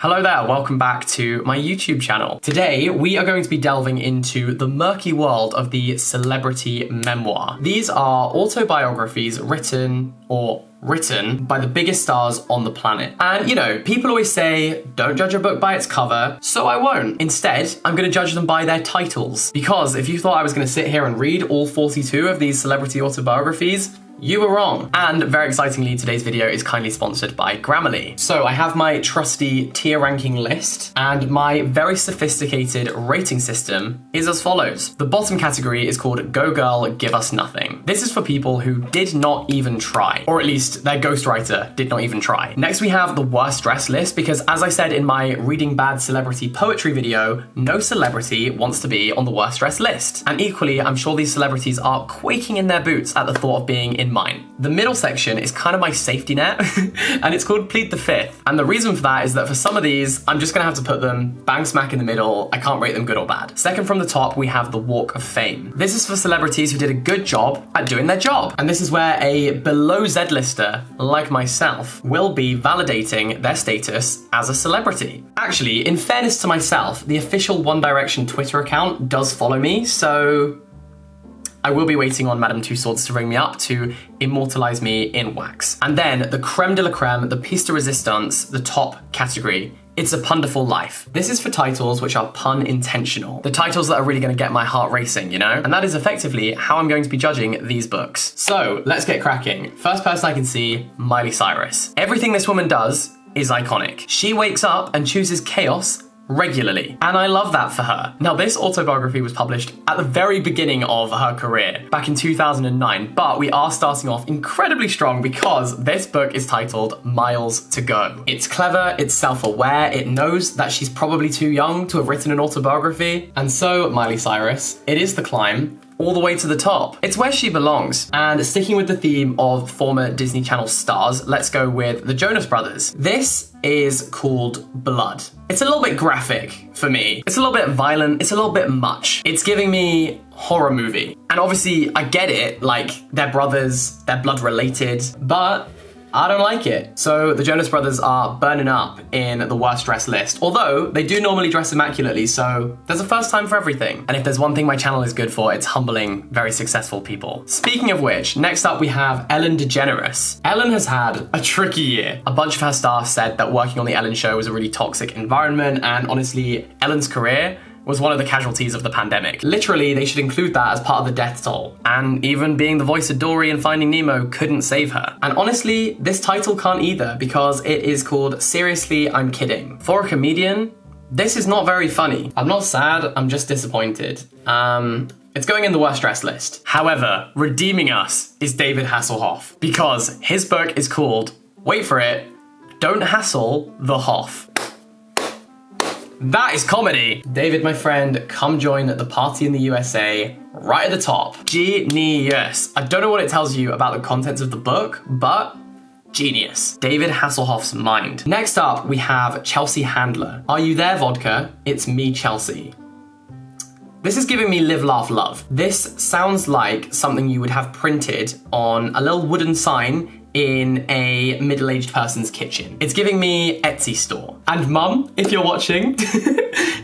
Hello there, welcome back to my YouTube channel. Today, we are going to be delving into the murky world of the celebrity memoir. These are autobiographies written by the biggest stars on the planet. And you know, people always say, don't judge a book by its cover, so I won't. Instead, I'm gonna judge them by their titles. Because if you thought I was gonna sit here and read all 42 of these celebrity autobiographies, you were wrong. And very excitingly, today's video is kindly sponsored by Grammarly. So I have my trusty tier ranking list, and my very sophisticated rating system is as follows. The bottom category is called Go Girl, Give Us Nothing. This is for people who did not even try, or at least their ghostwriter did not even try. Next, we have the worst dress list, because as I said in my Reading Bad Celebrity Poetry video, no celebrity wants to be on the worst dress list. And equally, I'm sure these celebrities are quaking in their boots at the thought of being in mine. The middle section is kind of my safety net, and it's called Plead the Fifth. And the reason for that is that for some of these, I'm just gonna have to put them bang smack in the middle. I can't rate them good or bad. Second from the top, we have the Walk of Fame. This is for celebrities who did a good job at doing their job. And this is where a below Z-lister, like myself, will be validating their status as a celebrity. Actually, in fairness to myself, the official One Direction Twitter account does follow me, so I will be waiting on Madame Two Swords to ring me up to immortalize me in wax. And then the creme de la creme, the piece de resistance, the top category. It's a Punderful Life. This is for titles which are pun intentional. The titles that are really gonna get my heart racing, you know? And that is effectively how I'm going to be judging these books. So let's get cracking. First person I can see, Miley Cyrus. Everything this woman does is iconic. She wakes up and chooses chaos regularly, and I love that for her. Now, this autobiography was published at the very beginning of her career, back in 2009, but we are starting off incredibly strong because this book is titled Miles to Go. It's clever, it's self-aware, it knows that she's probably too young to have written an autobiography, and so, Miley Cyrus, it is the climb all the way to the top. It's where she belongs. And sticking with the theme of former Disney Channel stars, let's go with the Jonas Brothers. This is called Blood. It's a little bit graphic for me. It's a little bit violent, it's a little bit much. It's giving me horror movie. And obviously I get it, like they're brothers, they're blood related, but I don't like it. So the Jonas Brothers are burning up in the worst dress list, although they do normally dress immaculately, so there's a first time for everything. And if there's one thing my channel is good for, it's humbling very successful people. Speaking of which, next up we have Ellen DeGeneres. Ellen has had a tricky year. A bunch of her staff said that working on the Ellen show was a really toxic environment, and honestly, Ellen's career was one of the casualties of the pandemic. Literally, they should include that as part of the death toll. And even being the voice of Dory in Finding Nemo couldn't save her. And honestly, this title can't either, because it is called Seriously, I'm Kidding. For a comedian, this is not very funny. I'm not sad, I'm just disappointed. It's going in the worst dress list. However, redeeming us is David Hasselhoff, because his book is called, wait for it, Don't Hassle the Hoff. That is comedy. David, my friend, come join the party in the USA right at the top. Genius. I don't know what it tells you about the contents of the book, but genius. David Hasselhoff's mind. Next up, we have Chelsea Handler. Are you there, vodka? It's me, Chelsea. This is giving me Live, Laugh, Love. This sounds like something you would have printed on a little wooden sign in a middle-aged person's kitchen. It's giving me Etsy store. And mum, if you're watching,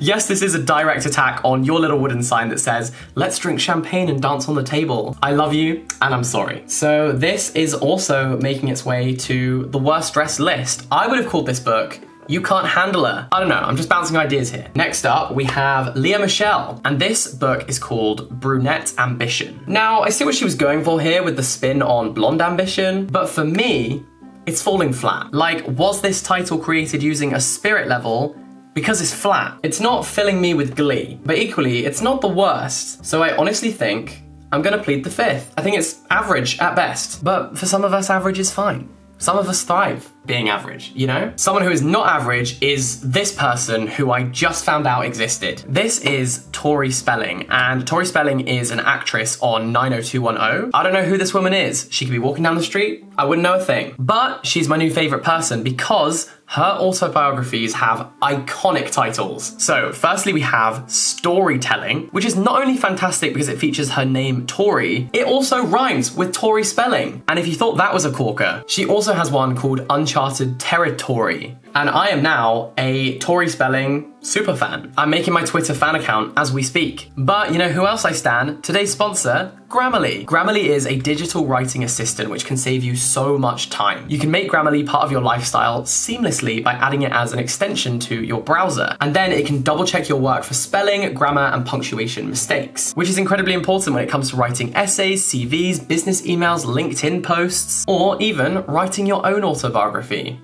yes, this is a direct attack on your little wooden sign that says, let's drink champagne and dance on the table. I love you, and I'm sorry. So this is also making its way to the worst dressed list. I would have called this book You Can't Handle Her. I don't know, I'm just bouncing ideas here. Next up, we have Lea Michele, and this book is called Brunette Ambition. Now, I see what she was going for here with the spin on blonde ambition, but for me, it's falling flat. Like, was this title created using a spirit level? Because it's flat. It's not filling me with glee, but equally, it's not the worst. So I honestly think I'm gonna plead the fifth. I think it's average at best, but for some of us, average is fine. Some of us thrive being average, you know? Someone who is not average is this person who I just found out existed. This is Tori Spelling, and Tori Spelling is an actress on 90210. I don't know who this woman is. She could be walking down the street, I wouldn't know a thing. But she's my new favorite person because her autobiographies have iconic titles. So firstly, we have Storytelling, which is not only fantastic because it features her name Tori, it also rhymes with Tori Spelling. And if you thought that was a corker, she also has one called Uncharted Territory, And I am now a Tory spelling super fan. I'm making my Twitter fan account as we speak. But you know who else I stan? Today's sponsor, Grammarly. Grammarly is a digital writing assistant which can save you so much time. You can make Grammarly part of your lifestyle seamlessly by adding it as an extension to your browser. And then it can double check your work for spelling, grammar, and punctuation mistakes, which is incredibly important when it comes to writing essays, CVs, business emails, LinkedIn posts, or even writing your own autobiography.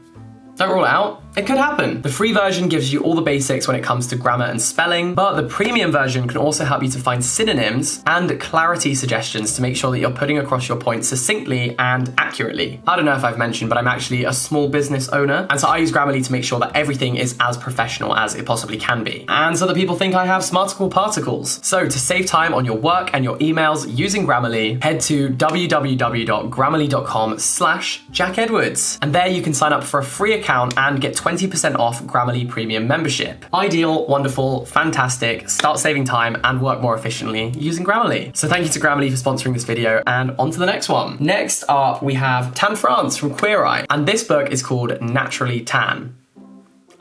Don't rule it out, it could happen. The free version gives you all the basics when it comes to grammar and spelling, but the premium version can also help you to find synonyms and clarity suggestions to make sure that you're putting across your points succinctly and accurately. I don't know if I've mentioned, but I'm actually a small business owner, and so I use Grammarly to make sure that everything is as professional as it possibly can be. And so that people think I have smarticle particles. So to save time on your work and your emails using Grammarly, head to www.grammarly.com/jackedwards. And there you can sign up for a free account and get 20% off Grammarly Premium membership. Ideal, wonderful, fantastic, start saving time and work more efficiently using Grammarly. So thank you to Grammarly for sponsoring this video, and on to the next one. Next up, we have Tan France from Queer Eye, and this book is called Naturally Tan.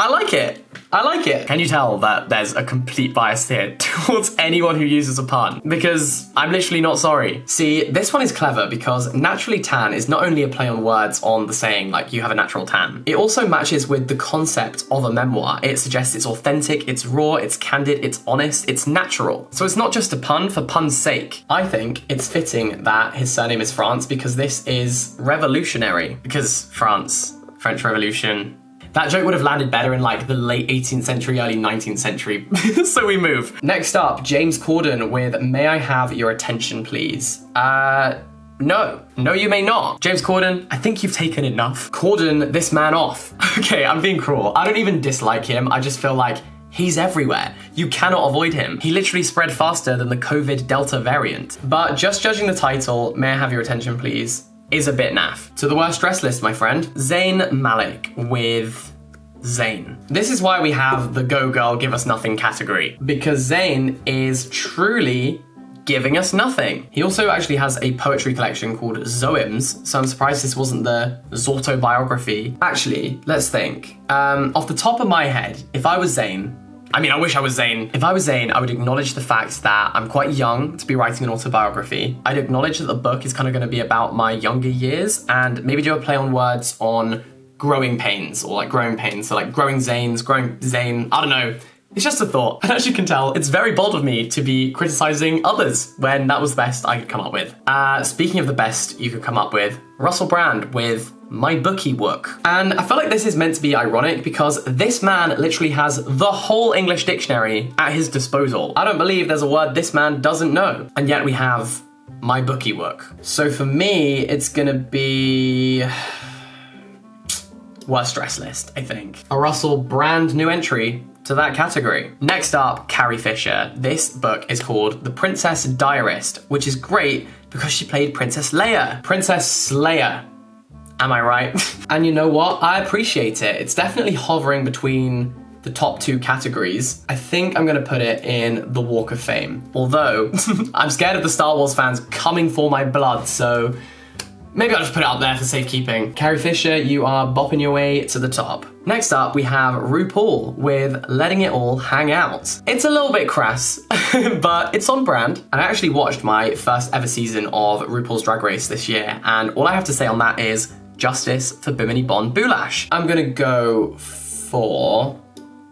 I like it. I like it. Can you tell that there's a complete bias here towards anyone who uses a pun? Because I'm literally not sorry. See, this one is clever because naturally tan is not only a play on words on the saying, like, you have a natural tan. It also matches with the concept of a memoir. It suggests it's authentic, it's raw, it's candid, it's honest, it's natural. So it's not just a pun for pun's sake. I think it's fitting that his surname is France because this is revolutionary. Because France, French Revolution. That joke would have landed better in like the late 18th century, early 19th century. So we move. Next up, James Corden with May I Have Your Attention Please? No, you may not. James Corden, I think you've taken enough. Corden this man off. Okay, I'm being cruel. I don't even dislike him. I just feel like he's everywhere. You cannot avoid him. He literally spread faster than the COVID Delta variant. But just judging the title, May I Have Your Attention Please? Is a bit naff. To the worst dress list, my friend. Zayn Malik with Zayn. This is why we have the Go Girl Give Us Nothing category, because Zayn is truly giving us nothing. He also actually has a poetry collection called Zoems, so I'm surprised this wasn't the autobiography. Actually, let's think. Off the top of my head, if I was Zayn, I mean, I wish I was Zayn. If I was Zayn, I would acknowledge the fact that I'm quite young to be writing an autobiography. I'd acknowledge that the book is kind of going to be about my younger years and maybe do a play on words on growing pains or like growing pains. So like growing Zayns, growing Zayn, I don't know. It's just a thought. And as you can tell, it's very bold of me to be criticizing others when that was the best I could come up with. Speaking of the best you could come up with, Russell Brand with My Bookie Wook. And I feel like this is meant to be ironic because this man literally has the whole English dictionary at his disposal. I don't believe there's a word this man doesn't know. And yet we have My Bookie Wook. So for me, it's gonna be worst dress list, I think. A Russell Brand new entry to that category. Next up, Carrie Fisher. This book is called The Princess Diarist, which is great because she played Princess Leia. Princess Slayer. Am I right? And you know what? I appreciate it. It's definitely hovering between the top two categories. I think I'm gonna put it in the Walk of Fame. Although, I'm scared of the Star Wars fans coming for my blood, so maybe I'll just put it out there for safekeeping. Carrie Fisher, you are bopping your way to the top. Next up, we have RuPaul with Letting It All Hang Out. It's a little bit crass, but it's on brand. And I actually watched my first ever season of RuPaul's Drag Race this year, and all I have to say on that is justice for Bimini Bon Boulash. I'm gonna go for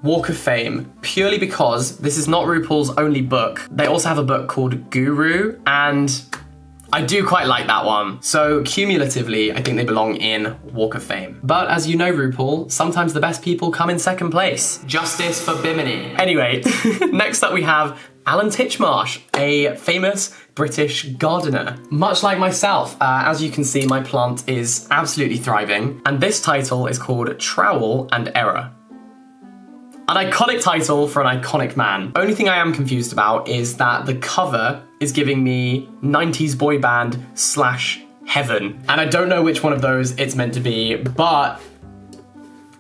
Walk of Fame, purely because this is not RuPaul's only book. They also have a book called Guru, and I do quite like that one. So cumulatively, I think they belong in Walk of Fame. But as you know, RuPaul, sometimes the best people come in second place. Justice for Bimini. Anyway, next up we have Alan Titchmarsh, a famous British gardener. Much like myself, as you can see, my plant is absolutely thriving. And this title is called Trowel and Error. An iconic title for an iconic man. Only thing I am confused about is that the cover is giving me 90s boy band / heaven. And I don't know which one of those it's meant to be, but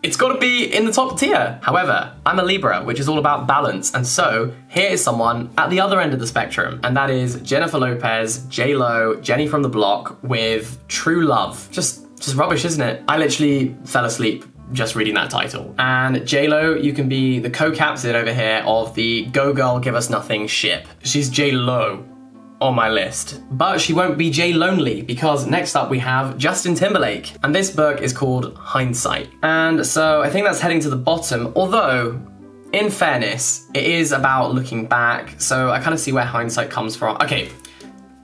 it's gotta be in the top tier. However, I'm a Libra, which is all about balance. And so here is someone at the other end of the spectrum, and that is Jennifer Lopez, J-Lo, Jenny from the Block with True Love. Just rubbish, isn't it? I literally fell asleep just reading that title. And J-Lo, you can be the co-captain over here of the Go Girl Give Us Nothing ship. She's J-Lo on my list. But she won't be J-Lonely, because next up we have Justin Timberlake. And this book is called Hindsight. And so I think that's heading to the bottom, although in fairness, it is about looking back, so I kind of see where hindsight comes from. Okay,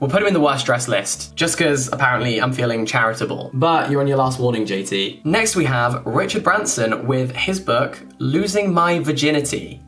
we'll put him in the worst dressed list, just because apparently I'm feeling charitable. But you're on your last warning, JT. Next we have Richard Branson with his book, Losing My Virginity.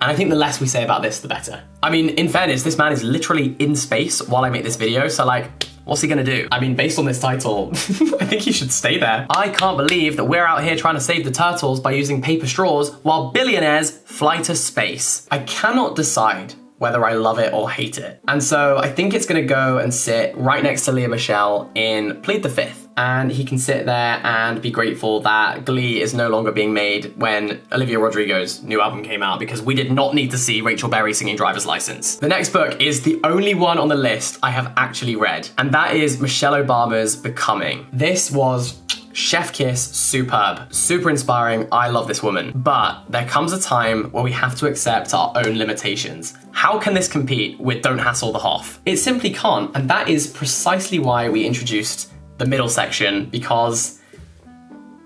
And I think the less we say about this, the better. I mean, in fairness, this man is literally in space while I make this video, so like, what's he gonna do? I mean, based on this title, I think he should stay there. I can't believe that we're out here trying to save the turtles by using paper straws while billionaires fly to space. I cannot decide whether I love it or hate it. And so I think it's gonna go and sit right next to Lea Michele in Plead the Fifth. And he can sit there and be grateful that Glee is no longer being made when Olivia Rodrigo's new album came out, because we did not need to see Rachel Berry singing Driver's License. The next book is the only one on the list I have actually read, and that is Michelle Obama's Becoming. This was chef kiss superb, super inspiring. I love this woman. But there comes a time where we have to accept our own limitations. How can this compete with Don't Hassle the Hoff? It simply can't, and that is precisely why we introduced the middle section, because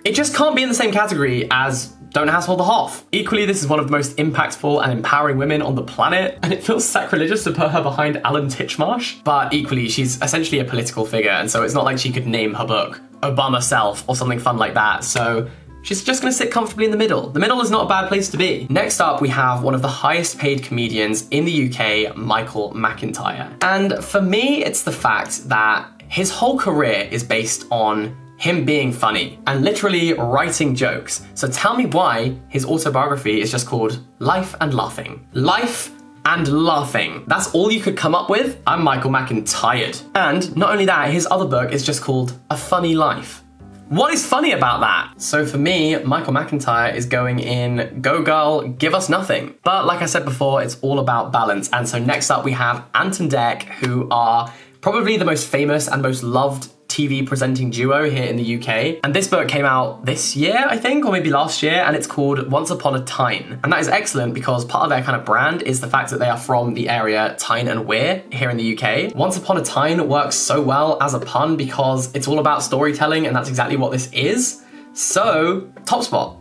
it just can't be in the same category as Don't Hassle the Hoff. Equally, this is one of the most impactful and empowering women on the planet, and it feels sacrilegious to put her behind Alan Titchmarsh. But equally, she's essentially a political figure, and so it's not like she could name her book Obama Self or something fun like that, so she's just gonna sit comfortably in the middle. The middle is not a bad place to be. Next up, we have one of the highest paid comedians in the UK, Michael McIntyre. And for me, it's the fact that his whole career is based on him being funny and literally writing jokes. So tell me why his autobiography is just called Life and Laughing. Life and Laughing. That's all you could come up with? I'm Michael McIntyre. And not only that, his other book is just called A Funny Life. What is funny about that? So for me, Michael McIntyre is going in Go Girl, Give Us Nothing. But like I said before, it's all about balance. And so next up we have Ant and Dec, who are probably the most famous and most loved TV presenting duo here in the UK. And this book came out this year, I think, or maybe last year, and it's called Once Upon a Tyne. And that is excellent because part of their kind of brand is the fact that they are from the area Tyne and Wear here in the UK. Once Upon a Tyne works so well as a pun because it's all about storytelling, and that's exactly what this is. So, top spot.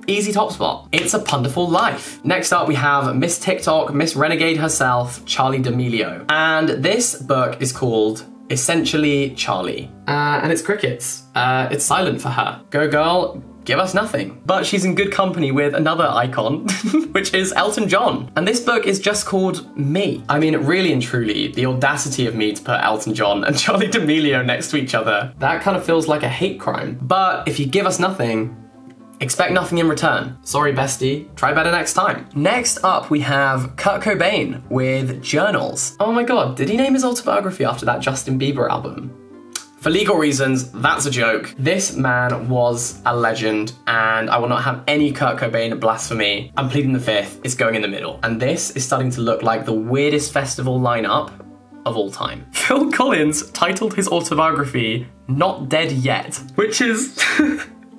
Easy top spot. It's a Punderful Life. Next up, we have Miss TikTok, Miss Renegade herself, Charli D'Amelio. And this book is called Essentially Charli. And it's crickets. It's silent for her. Go girl, give us nothing. But she's in good company with another icon, which is Elton John. And this book is just called Me. I mean, really and truly, the audacity of me to put Elton John and Charli D'Amelio next to each other, that kind of feels like a hate crime. But if you give us nothing, expect nothing in return. Sorry, bestie. Try better next time. Next up, we have Kurt Cobain with Journals. Oh my god, did he name his autobiography after that Justin Bieber album? For legal reasons, that's a joke. This man was a legend, and I will not have any Kurt Cobain blasphemy. I'm pleading the fifth. It's going in the middle. And this is starting to look like the weirdest festival lineup of all time. Phil Collins titled his autobiography Not Dead Yet, which is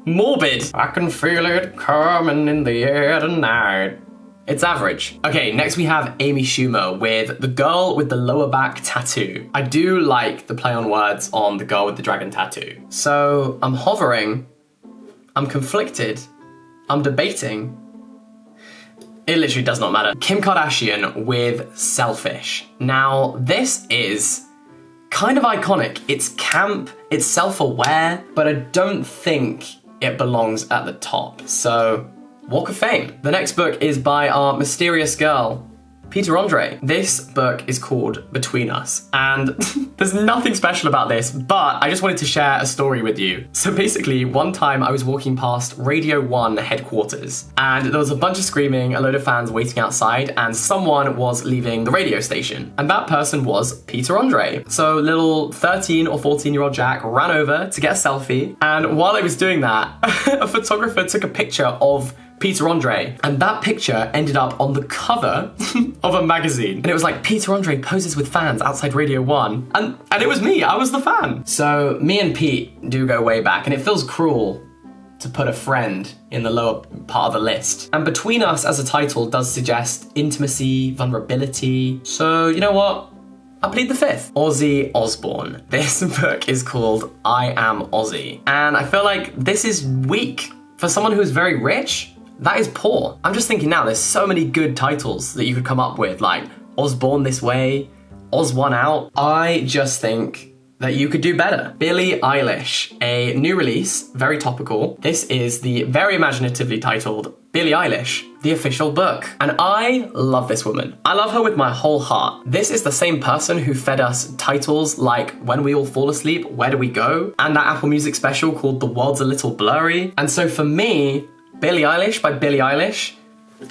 morbid. I can feel it coming in the air tonight. It's average. Okay, next we have Amy Schumer with The Girl with the Lower Back Tattoo. I do like the play on words on The Girl with the Dragon Tattoo. So I'm hovering, I'm conflicted, I'm debating. It literally does not matter. Kim Kardashian with Selfish. Now, this is kind of iconic. It's camp, it's self-aware, but I don't think it belongs at the top. So, Walk of Fame. The next book is by our mysterious girl, Peter Andre. This book is called Between Us, and there's nothing special about this, but I just wanted to share a story with you. So basically, one time I was walking past Radio 1 headquarters, and there was a bunch of screaming, a load of fans waiting outside, and someone was leaving the radio station, and that person was Peter Andre. So little 13 or 14-year-old Jack ran over to get a selfie, and while I was doing that, a photographer took a picture of Peter Andre. And that picture ended up on the cover of a magazine. And it was like, Peter Andre poses with fans outside Radio 1. And it was me, I was the fan. So me and Pete do go way back, and it feels cruel to put a friend in the lower part of the list. And Between Us as a title does suggest intimacy, vulnerability. So you know what? I plead the fifth. Ozzy Osbourne. This book is called I Am Ozzy. And I feel like this is weak. For someone who's very rich, that is poor. I'm just thinking now, there's so many good titles that you could come up with, like Osborne This Way, Oz One Out. I just think that you could do better. Billie Eilish, a new release, very topical. This is the very imaginatively titled Billie Eilish, the official book. And I love this woman. I love her with my whole heart. This is the same person who fed us titles like When We All Fall Asleep, Where Do We Go? And that Apple Music special called The World's a Little Blurry. And so for me, Billie Eilish by Billie Eilish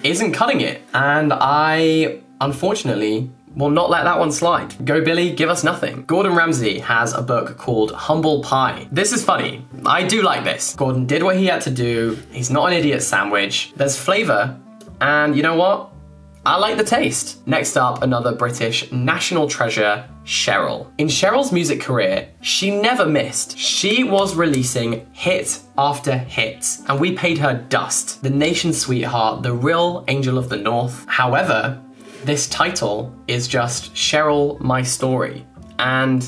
isn't cutting it. And I, unfortunately, will not let that one slide. Go Billy, give us nothing. Gordon Ramsay has a book called Humble Pie. This is funny. I do like this. Gordon did what he had to do. He's not an idiot sandwich. There's flavor, and you know what? I like the taste. Next up, another British national treasure, Cheryl. In Cheryl's music career, she never missed. She was releasing hit after hit, and we paid her dust. The nation's sweetheart, the real angel of the north. However, this title is just Cheryl, My Story, and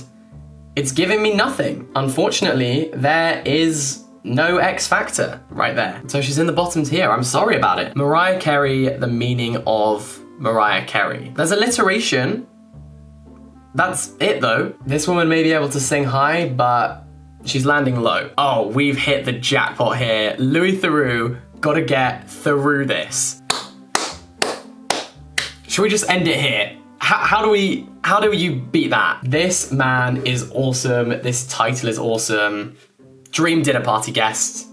it's giving me nothing. Unfortunately, there is no X Factor right there. So she's in the bottom tier, I'm sorry about it. Mariah Carey, The Meaning of Mariah Carey. There's alliteration. That's it though. This woman may be able to sing high, but she's landing low. Oh, we've hit the jackpot here. Louis Theroux, gotta get through this. Should we just end it here? How do you beat that? This man is awesome. This title is awesome. Dream dinner party guest.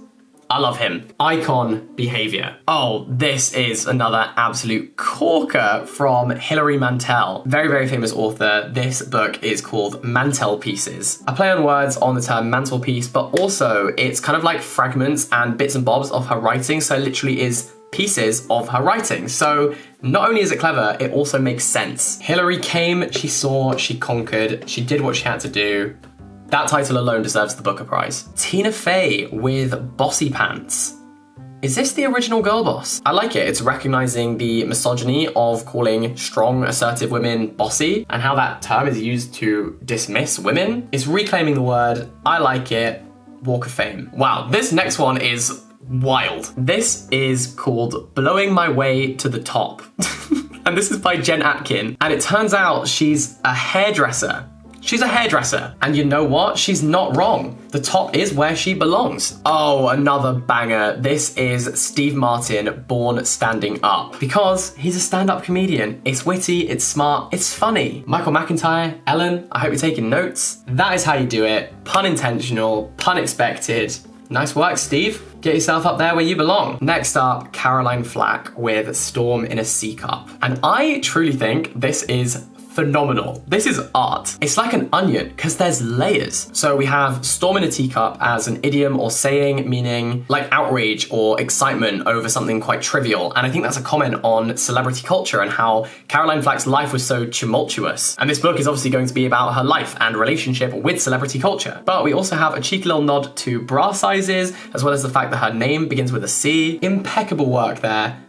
I love him. Icon behavior. Oh, this is another absolute corker from Hilary Mantel. Very, very famous author. This book is called Mantelpieces. I play on words on the term mantelpiece, but also it's kind of like fragments and bits and bobs of her writing. So it literally is pieces of her writing. So not only is it clever, it also makes sense. Hilary came, she saw, she conquered, she did what she had to do. That title alone deserves the Booker Prize. Tina Fey with Bossy Pants. Is this the original Girl Boss? I like it. It's recognizing the misogyny of calling strong, assertive women bossy and how that term is used to dismiss women. It's reclaiming the word. I like it. Walk of Fame. Wow, this next one is wild. This is called Blowing My Way to the Top. And this is by Jen Atkin. And it turns out she's a hairdresser. She's a hairdresser. And you know what? She's not wrong. The top is where she belongs. Oh, another banger. This is Steve Martin, Born Standing Up. Because he's a stand-up comedian. It's witty, it's smart, it's funny. Michael McIntyre, Ellen, I hope you're taking notes. That is how you do it. Pun intentional, pun expected. Nice work, Steve. Get yourself up there where you belong. Next up, Caroline Flack with Storm in a Sea Cup. And I truly think this is phenomenal. This is art. It's like an onion because there's layers. So we have storm in a teacup as an idiom or saying, meaning like outrage or excitement over something quite trivial. And I think that's a comment on celebrity culture and how Caroline Flack's life was so tumultuous. And this book is obviously going to be about her life and relationship with celebrity culture. But we also have a cheeky little nod to bra sizes, as well as the fact that her name begins with a C. Impeccable work there.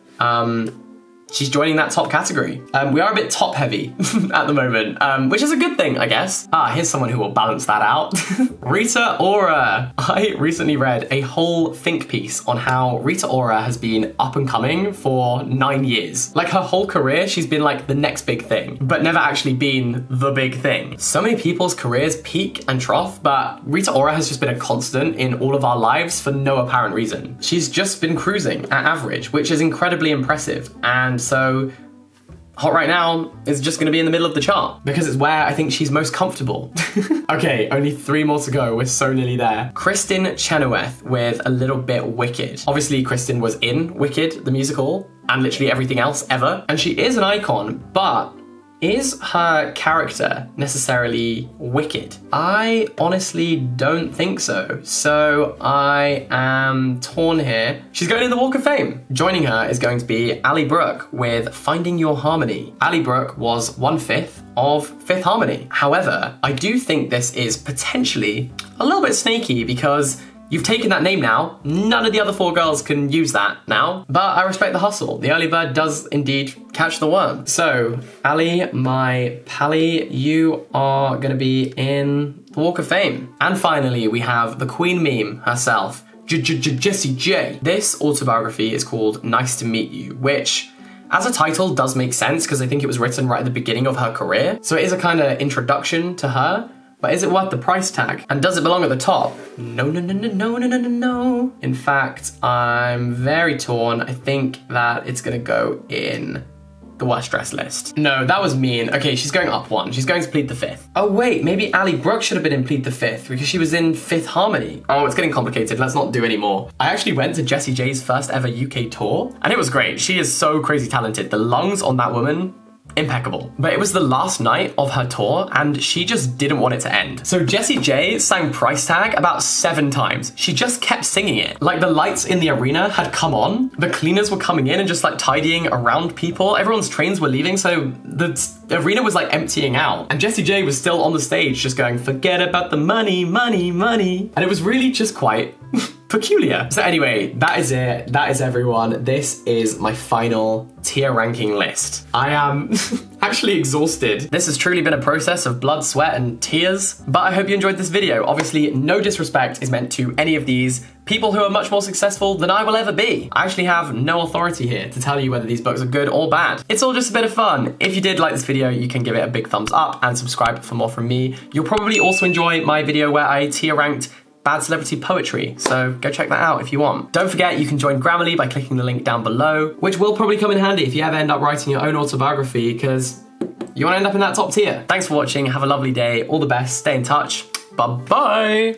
She's joining that top category. We are a bit top heavy at the moment, which is a good thing, I guess. Here's someone who will balance that out. Rita Ora. I recently read a whole think piece on how Rita Ora has been up and coming for 9 years. Like her whole career, she's been like the next big thing, but never actually been the big thing. So many people's careers peak and trough, but Rita Ora has just been a constant in all of our lives for no apparent reason. She's just been cruising at average, which is incredibly impressive. And so Hot Right Now is just gonna be in the middle of the chart because it's where I think she's most comfortable. Okay, only 3 more to go. We're so nearly there. Kristen Chenoweth with A Little Bit Wicked. Obviously, Kristen was in Wicked, the musical, and literally everything else ever. And she is an icon, but Is her character necessarily wicked? I honestly don't think so. So I am torn here. She's going in the Walk of Fame. Joining her is going to be Ali Brooke with Finding Your Harmony. Ali Brooke was 1/5 of Fifth Harmony. However, I do think this is potentially a little bit snaky because you've taken that name now. None of the other 4 girls can use that now, but I respect the hustle. The early bird does indeed catch the worm. So, Ali, my pally, you are gonna be in the Walk of Fame. And finally, we have the Queen Meme herself, Jessie J. This autobiography is called Nice to Meet You, which as a title does make sense because I think it was written right at the beginning of her career. So it is a kind of introduction to her. But is it worth the price tag? And does it belong at the top? No, no, no, no, no, no, no, no, no. In fact, I'm very torn. I think that it's gonna go in the worst dress list. No, that was mean. Okay, she's going up 1. She's going to Plead the Fifth. Oh wait, maybe Ali Brooke should have been in Plead the Fifth because she was in Fifth Harmony. Oh, it's getting complicated. Let's not do any more. I actually went to Jessie J's first ever UK tour and it was great. She is so crazy talented. The lungs on that woman, impeccable. But it was the last night of her tour and she just didn't want it to end. So Jessie J sang Price Tag about 7 times. She just kept singing it. Like the lights in the arena had come on, the cleaners were coming in and just like tidying around people. Everyone's trains were leaving, so the arena was like emptying out. And Jessie J was still on the stage just going, forget about the money, money, money. And it was really just quite peculiar. So anyway, that is it. That is everyone. This is my final tier ranking list. I am actually exhausted. This has truly been a process of blood, sweat, and tears, but I hope you enjoyed this video. Obviously, no disrespect is meant to any of these people who are much more successful than I will ever be. I actually have no authority here to tell you whether these books are good or bad. It's all just a bit of fun. If you did like this video, you can give it a big thumbs up and subscribe for more from me. You'll probably also enjoy my video where I tier ranked bad celebrity poetry, so go check that out if you want. Don't forget you can join Grammarly by clicking the link down below, which will probably come in handy if you ever end up writing your own autobiography, because you want to end up in that top tier. Thanks for watching, have a lovely day, all the best, stay in touch, bye-bye!